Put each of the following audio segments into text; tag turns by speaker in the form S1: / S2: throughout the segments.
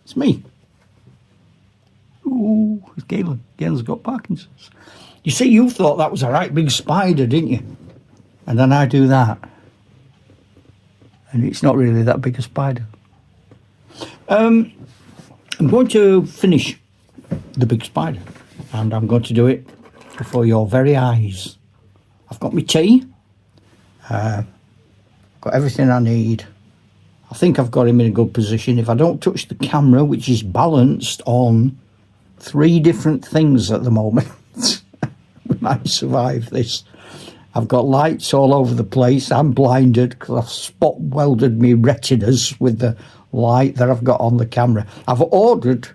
S1: It's me. Ooh, it's Galen. Galen's got Parkinson's. You see, you thought that was a right big spider, didn't you? And then I do that. And it's not really that big a spider. I'm going to finish the big spider. And I'm going to do it before your very eyes. I've got my tea. Got everything I need. I think I've got him in a good position. If I don't touch the camera, which is balanced on 3 different things at the moment, we might survive this. I've got lights all over the place. I'm blinded because I've spot welded me retinas with the light that I've got on the camera. I've ordered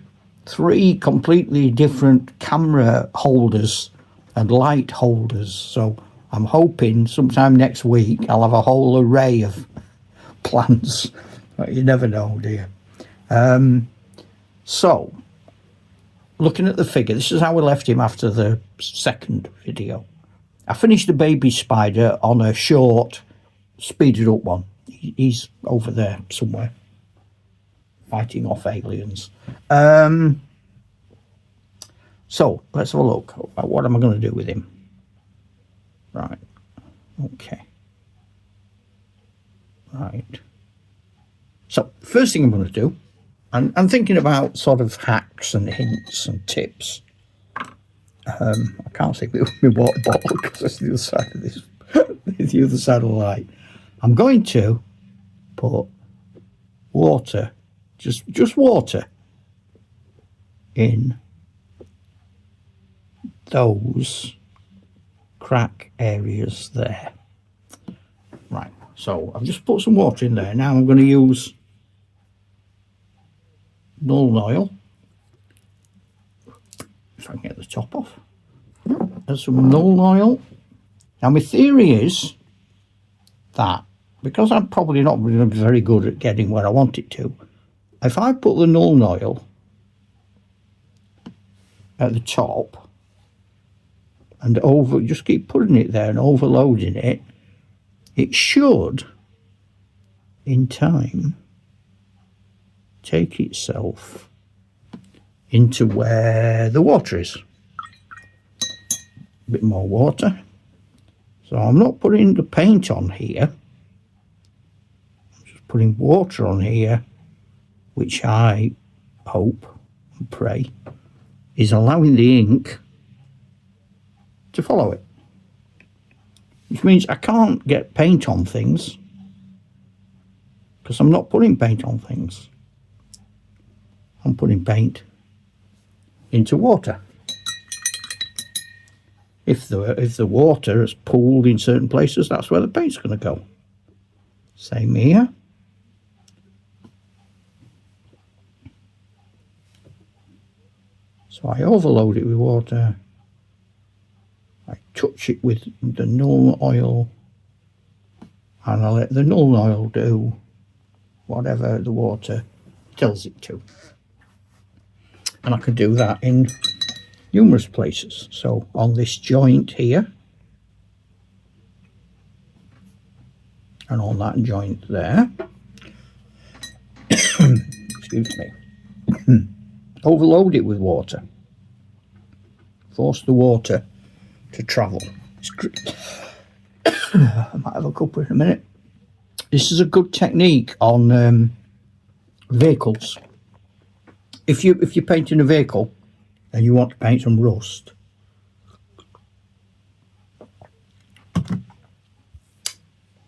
S1: 3 completely different camera holders and light holders. So I'm hoping sometime next week I'll have a whole array of plans. But you never know, do you? So, looking at the figure, this is how we left him after the second video. I finished the baby spider on a short, speeded up one. He's over there somewhere, fighting off aliens. So, let's have a look. What am I going to do with him? Right. Okay. Right. So, first thing I'm going to do, and I'm thinking about sort of hacks and hints and tips. I can't see my water bottle because that's the other side of this, the other side of the light. I'm going to put water, just water, in those crack areas there. Right. So I've just put some water in there. Now I'm going to use Nuln Oil. If I can get the top off. There's some Nuln Oil. Now my theory is that because I'm probably not going to be very good at getting where I want it to, if I put the Nuln Oil at the top and just keep putting it there and overloading it, it should, in time, take itself into where the water is. A bit more water. So I'm not putting the paint on here. I'm just putting water on here, which I hope and pray is allowing the ink to follow it. Which means I can't get paint on things because I'm not putting paint on things. I'm putting paint into water. If the water is pooled in certain places, that's where the paint's going to go. Same here. So I overload it with water. I touch it with the Nuln Oil, and I let the Nuln Oil do whatever the water tells it to. And I can do that in numerous places. So on this joint here, and on that joint there, excuse me, overload it with water. Force the water to travel. I might have a cuppa in a minute. This is a good technique on vehicles. If you're painting a vehicle and you want to paint some rust,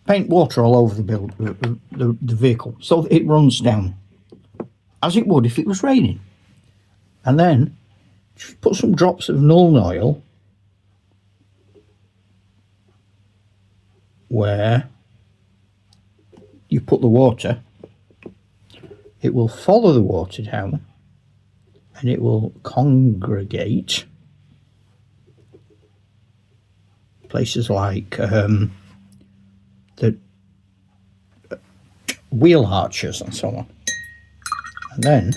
S1: paint water all over the vehicle so that it runs down as it would if it was raining, and then just put some drops of Nuln Oil where you put the water. It will follow the water down and it will congregate places like the wheel arches and so on. And then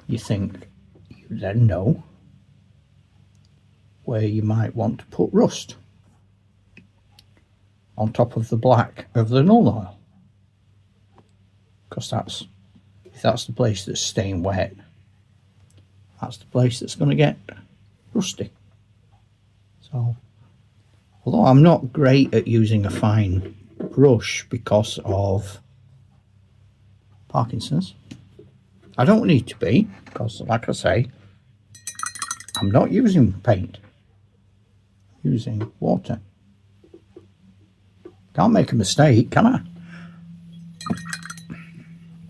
S1: you then know where you might want to put rust on top of the black of the Nuln Oil, because that's if that's the place that's staying wet, that's the place that's going to get rusty. So, although I'm not great at using a fine brush because of Parkinson's, I don't need to be, because like I say, I'm not using paint, I'm using water. Can't make a mistake, can I?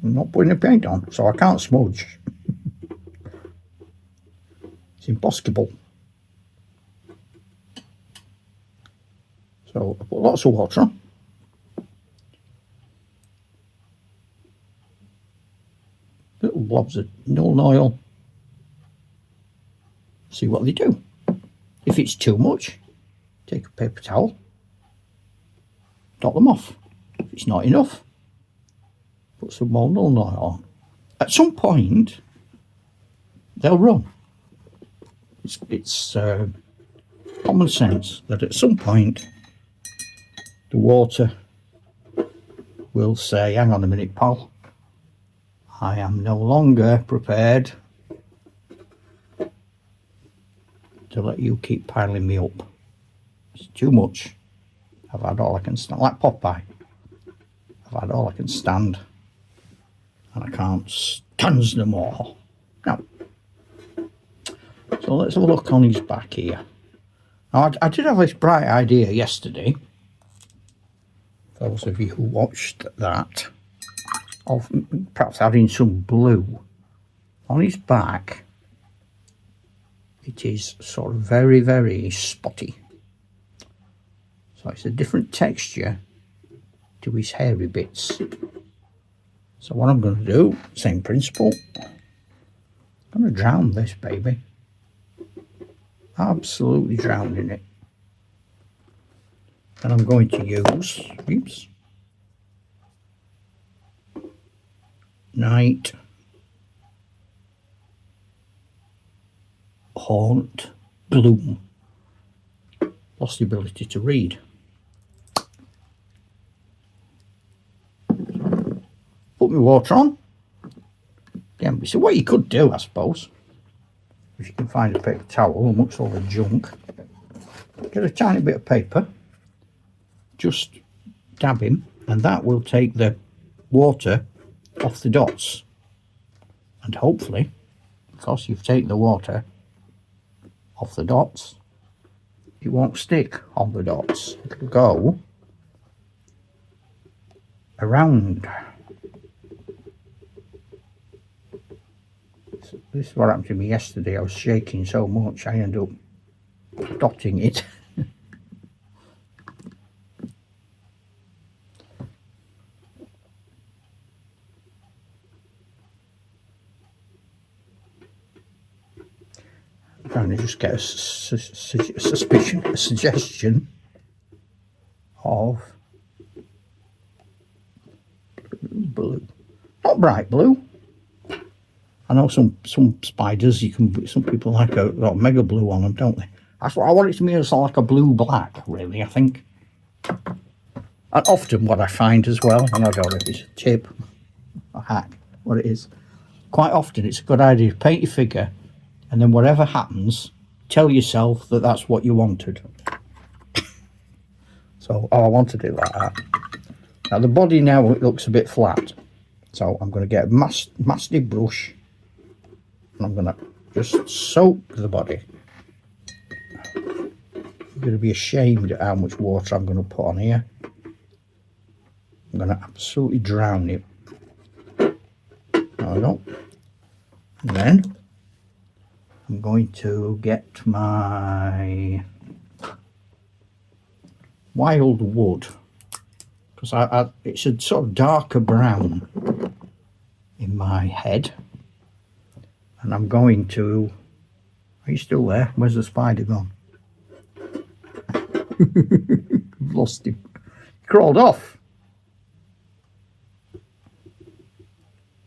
S1: I'm not putting the paint on, so I can't smudge. It's impossible. So I put lots of water on. Little blobs of Nuln Oil. See what they do. If it's too much, take a paper towel, dot them off. If it's not enough, put some more Nuln Oil on. At some point, they'll run. It's common sense that at some point the water will say, hang on a minute, pal, I am no longer prepared to let you keep piling me up. It's too much. I've had all I can stand, like Popeye. I've had all I can stand, and I can't stand no more. Now, so let's have a look on his back here. Now, I did have this bright idea yesterday, those of you who watched that, of perhaps adding some blue on his back. It is sort of very, very spotty. So it's a different texture to his hairy bits. So what I'm going to do, same principle, I'm going to drown this baby. Absolutely drowning it. And I'm going to use, Night Haunt Bloom. Lost the ability to read. Put my water on. Again, so what you could do, I suppose, if you can find a paper towel amongst all the junk, get a tiny bit of paper, just dab him, and that will take the water off the dots. And hopefully, because you've taken the water off the dots, it won't stick on the dots. It'll go around. So this is what happened to me yesterday. I was shaking so much I ended up dotting it. I'm trying to just get a suggestion of blue, not bright blue. I know some spiders, you can put, some people like a mega blue on them, don't they? That's what I want it to be, it's like a blue black, really, I think. And often what I find as well, and I don't know if it's a tip, a hack, what it is, quite often it's a good idea to paint your figure, and then whatever happens, tell yourself that that's what you wanted. So, I wanted it like that. Now the body now, it looks a bit flat, so I'm going to get a mastic brush, and I'm going to just soak the body. I'm going to be ashamed at how much water I'm going to put on here. I'm going to absolutely drown it. There we go. And then I'm going to get my wild wood, because it's a sort of darker brown in my head, and I'm going to, are you still there? Where's the spider gone? I've lost him. He crawled off.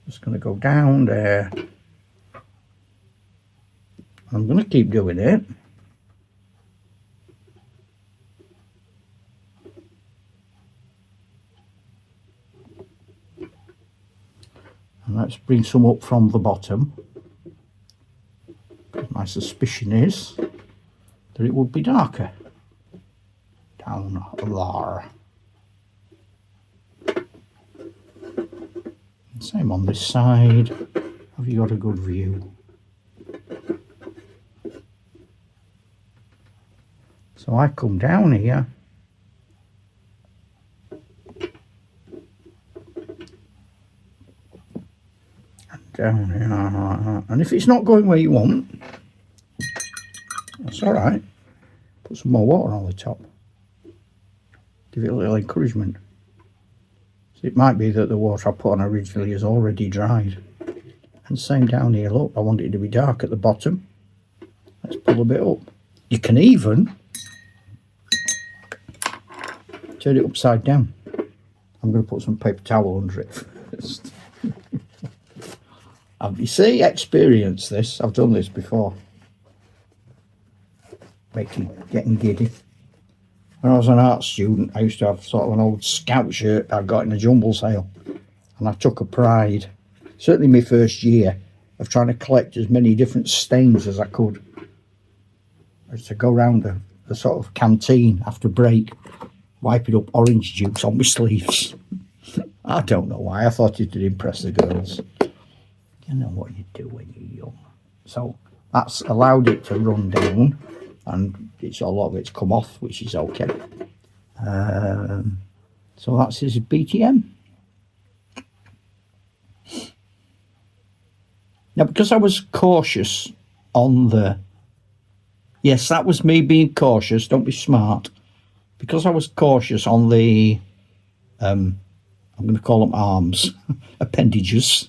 S1: Just going to go down there. I'm going to keep doing it. And let's bring some up from the bottom. My suspicion is that it would be darker down there. Same on this side. Have you got a good view? So I come down here. And down here like that. And if it's not going where you want, that's alright. Put some more water on the top. Give it a little encouragement. So it might be that the water I put on originally is already dried. And same down here, look, I want it to be dark at the bottom. Let's pull a bit up. You can even turn it upside down. I'm going to put some paper towel under it first. You see, experience this. I've done this before. Getting giddy. When I was an art student, I used to have sort of an old scout shirt I got in a jumble sale. And I took a pride, certainly my first year, of trying to collect as many different stains as I could. I used to go around the sort of canteen after break, wiping up orange juice on my sleeves. I don't know why. I thought it would impress the girls. You know what you do when you're young. So that's allowed it to run down, and a lot of it's come off, which is okay. So that's his BTM. Now, because I was cautious on the... Yes, that was me being cautious. Don't be smart. Because I was cautious on the... I'm going to call them arms. Appendages.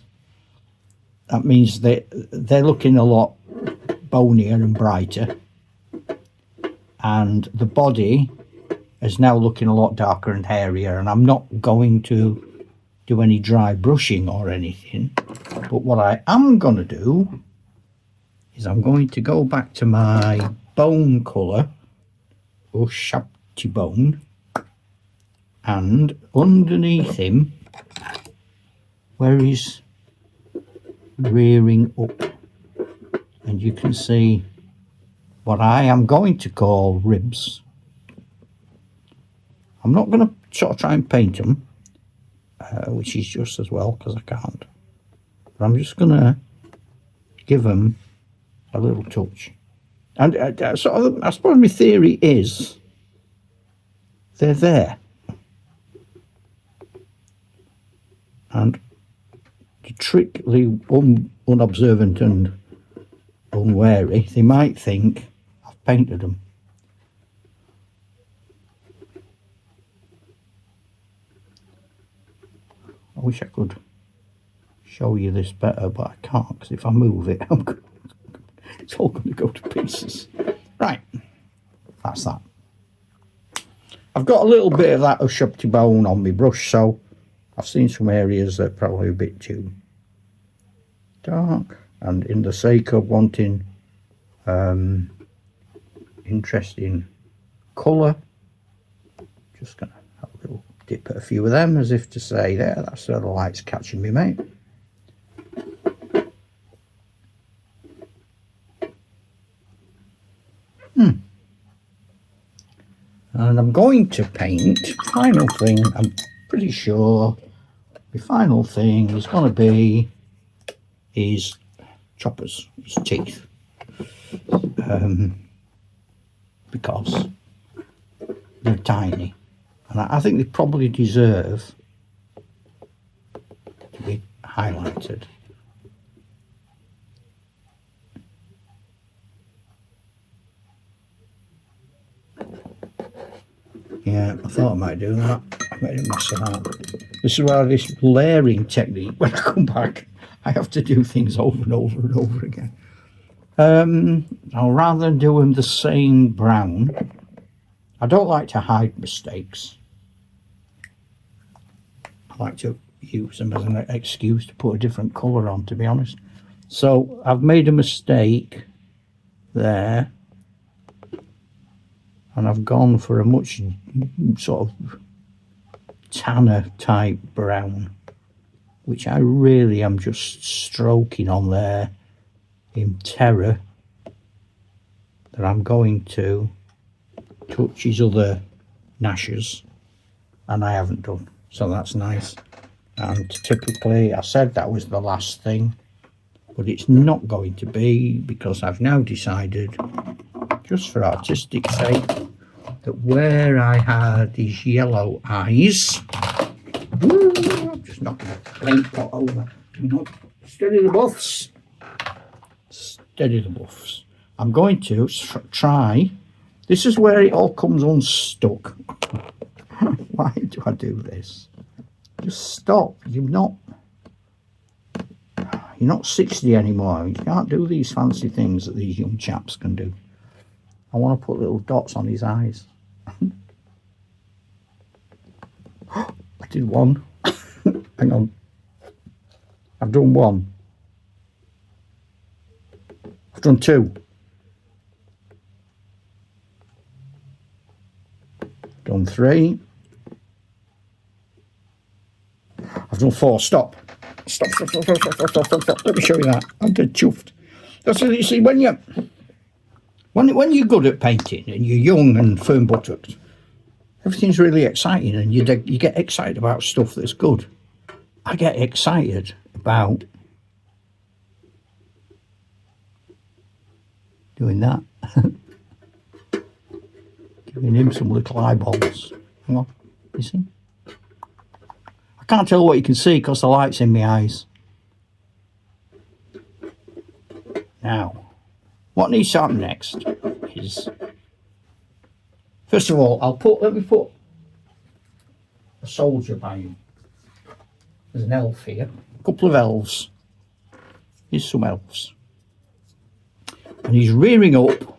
S1: That means they're looking a lot bonier and brighter. And the body is now looking a lot darker and hairier. And I'm not going to do any dry brushing or anything. But what I am going to do is I'm going to go back to my bone colour, Ushabti bone, and underneath him, where he's rearing up, and you can see what I am going to call ribs. I'm not going to sort of try and paint them, which is just as well because I can't. But I'm just going to give them a little touch. And sort of, I suppose my theory is they're there. And to trick the unobservant and unwary, they might think I've painted them. I wish I could show you this better, but I can't, because if I move it, it's all going to go to pieces. Right, that's that. I've got a little bit of that Ushabti bone on my brush, so I've seen some areas that are probably a bit too dark, and in the sake of wanting interesting colour, just going to have a little dip at a few of them, as if to say, there, that's where the light's catching me, mate. And I'm going to paint, final thing, I'm pretty sure the final thing is going to be his choppers, his teeth. Because they're tiny. And I think they probably deserve to be highlighted. Yeah, I thought I might do that. I made a mess of that. This is why this layering technique, when I come back, I have to do things over and over and over again. Now, rather than doing the same brown, I don't like to hide mistakes. I like to use them as an excuse to put a different colour on, to be honest. So I've made a mistake there, and I've gone for a much sort of tanner type brown, which I really am just stroking on there in terror that I'm going to touch his other gnashers, and I haven't done, so that's nice. And typically I said that was the last thing, but it's not going to be, because I've now decided, just for artistic sake, that where I had these yellow eyes, I'm just knocking the paint pot over, steady the buffs, steady the buffs. I'm going to try, this is where it all comes unstuck. Why do I do this? Just stop. You're not 60 anymore. You can't do these fancy things that these young chaps can do. I want to put little dots on his eyes. I did one. Hang on. I've done one. I've done two. Done three. I've done four. Stop. Stop. Let me show you that. I'm dead chuffed. That's what you see when you're good at painting and you're young and firm buttocked. Everything's really exciting, and you get excited about stuff that's good. I get excited about doing that. Giving him some little eyeballs. Hang on, you see? I can't tell what you can see because the light's in my eyes. Now, what needs to happen next is, first of all, let me put a soldier by him. There's an elf here, a couple of elves. Here's some elves. And he's rearing up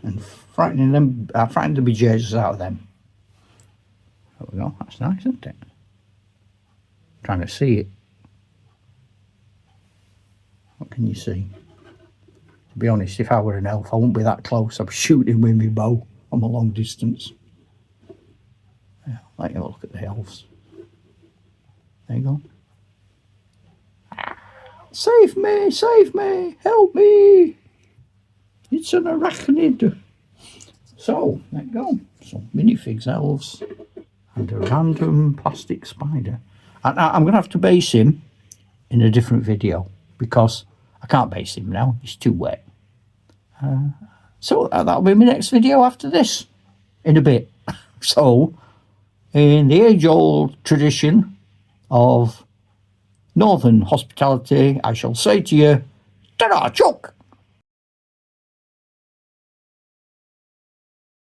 S1: and frightening the bejesus out of them. There we go, that's nice, isn't it? Trying to see it. What can you see? To be honest, if I were an elf, I wouldn't be that close. I'd be shooting with my bow on a long distance. Yeah, let you look at the elves. There you go. Save me, save me, help me. It's an arachnid. So, there you go. Some minifigs elves and a random plastic spider. And I'm going to have to base him in a different video because I can't base him now. It's too wet. So that'll be my next video after this in a bit. So, in the age-old tradition of Northern hospitality, I shall say to you, ta-da, Chuck!